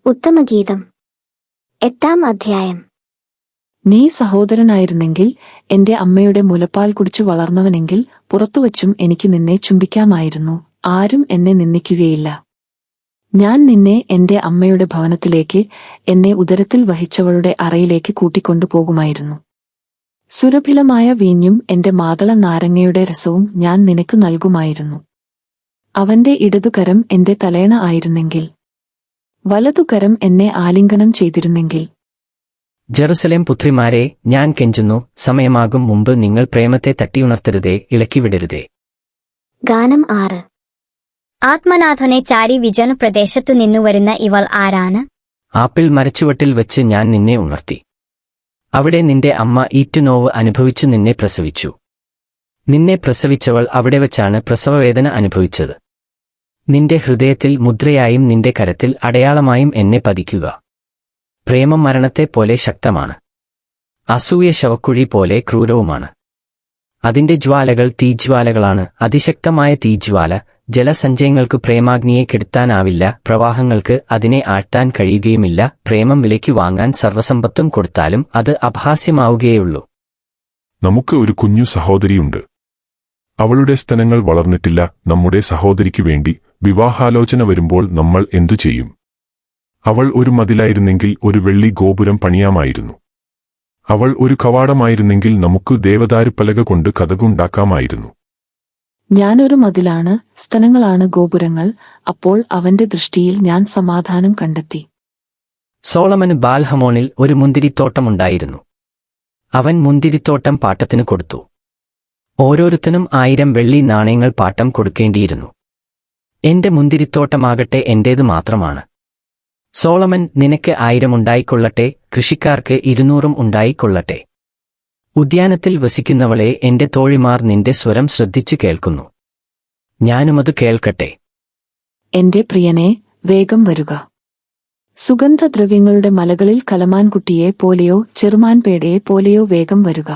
ഉത്തമഗീതം 8-ാം അധ്യായം. നീ സഹോദരനായിരുന്നെങ്കിൽ, എന്റെ അമ്മയുടെ മുലപ്പാൽ കുടിച്ചു വളർന്നവനെങ്കിൽ, പുറത്തുവച്ചും എനിക്ക് നിന്നെ ചുംബിക്കാമായിരുന്നു. ആരും എന്നെ നിന്ദിക്കുകയില്ല. ഞാൻ നിന്നെ എന്റെ അമ്മയുടെ ഭവനത്തിലേക്ക്, എന്നെ ഉദരത്തിൽ വഹിച്ചവളുടെ അറയിലേക്ക് കൂട്ടിക്കൊണ്ടുപോകുമായിരുന്നു. സുരഭിലമായ വീഞ്ഞും എന്റെ മാതള നാരങ്ങയുടെ രസവും ഞാൻ നിനക്കു നൽകുമായിരുന്നു. അവന്റെ ഇടതുകരം എന്റെ തലയണ ആയിരുന്നെങ്കിൽ, വലതുകരം എന്നെ ആലിംഗനം ചെയ്തിരുന്നെങ്കിൽ. ജെറുസലേം പുത്രിമാരെ, ഞാൻ കെഞ്ചുന്നു, സമയമാകും മുമ്പ് നിങ്ങൾ പ്രേമത്തെ തട്ടിയുണർത്തരുതേ, ഇളക്കിവിടരുതേ. ഗാനം 6. ആത്മനാഥനെ ചാരി വിജന പ്രദേശത്തു നിന്നുവരുന്ന ഇവൾ ആരാണ്? ആപ്പിൾ മരച്ചുവട്ടിൽ വെച്ച് ഞാൻ നിന്നെ ഉണർത്തി. അവിടെ നിന്റെ അമ്മ ഈറ്റുനോവ് അനുഭവിച്ചു നിന്നെ പ്രസവിച്ചു. നിന്നെ പ്രസവിച്ചവൾ അവിടെ വച്ചാണ് പ്രസവവേദന അനുഭവിച്ചത്. നിന്റെ ഹൃദയത്തിൽ മുദ്രയായും നിന്റെ കരത്തിൽ അടയാളമായും എന്നെ പതിക്കുക. പ്രേമം മരണത്തെപ്പോലെ ശക്തമാണ്, അസൂയ ശവക്കുഴി പോലെ ക്രൂരവുമാണ്. അതിന്റെ ജ്വാലകൾ തീജ്വാലകളാണ്, അതിശക്തമായ തീജ്വാല. ജലസഞ്ചയങ്ങൾക്ക് പ്രേമാഗ്നിയെ കെടുത്താനാവില്ല, പ്രവാഹങ്ങൾക്ക് അതിനെ ആഴ്ത്താൻ കഴിയുകയുമില്ല. പ്രേമം വിലയ്ക്ക് വാങ്ങാൻ സർവ്വസമ്പത്തും കൊടുത്താലും അത് അപഹാസ്യമാവുകയുള്ളൂ. നമുക്ക് ഒരു കുഞ്ഞു സഹോദരിയുണ്ട്. അവളുടെ സ്തനങ്ങൾ വളർന്നിട്ടില്ല. നമ്മുടെ സഹോദരിക്കു വേണ്ടി വിവാഹാലോചന വരുമ്പോൾ നമ്മൾ എന്തു ചെയ്യും? അവൾ ഒരു മതിലായിരുന്നെങ്കിൽ ഒരു വെള്ളി ഗോപുരം പണിയാമായിരുന്നു. അവൾ ഒരു കവാടമായിരുന്നെങ്കിൽ നമുക്ക് ദേവദാരുപ്പലക കൊണ്ട് കതകുണ്ടാക്കാമായിരുന്നു. ഞാനൊരു മതിലാണ്, സ്തനങ്ങളാണ് ഗോപുരങ്ങൾ. അപ്പോൾ അവന്റെ ദൃഷ്ടിയിൽ ഞാൻ സമാധാനം കണ്ടെത്തി. സോളമന് ബാൽഹമോണിൽ ഒരു മുന്തിരിത്തോട്ടമുണ്ടായിരുന്നു. അവൻ മുന്തിരിത്തോട്ടം പാട്ടത്തിനു കൊടുത്തു. ഓരോരുത്തനും 1000 വെള്ളി നാണയങ്ങൾ പാട്ടം കൊടുക്കേണ്ടിയിരുന്നു. എന്റെ മുന്തിരിത്തോട്ടമാകട്ടെ എന്റേതു മാത്രമാണ്. സോളമൻ, നിനക്ക് 1000 ഉണ്ടായിക്കൊള്ളട്ടെ, കൃഷിക്കാർക്ക് 200 ഉണ്ടായിക്കൊള്ളട്ടെ. ഉദ്യാനത്തിൽ വസിക്കുന്നവളെ, എന്റെ തോഴിമാർ നിന്റെ സ്വരം ശ്രദ്ധിച്ചു കേൾക്കുന്നു. ഞാനുമത് കേൾക്കട്ടെ. എന്റെ പ്രിയനെ, വേഗം വരുക. സുഗന്ധദ്രവ്യങ്ങളുടെ മലകളിൽ കലമാൻകുട്ടിയെ പോലെയോ ചെറുമാൻപേടയെ പോലെയോ വേഗം വരുക.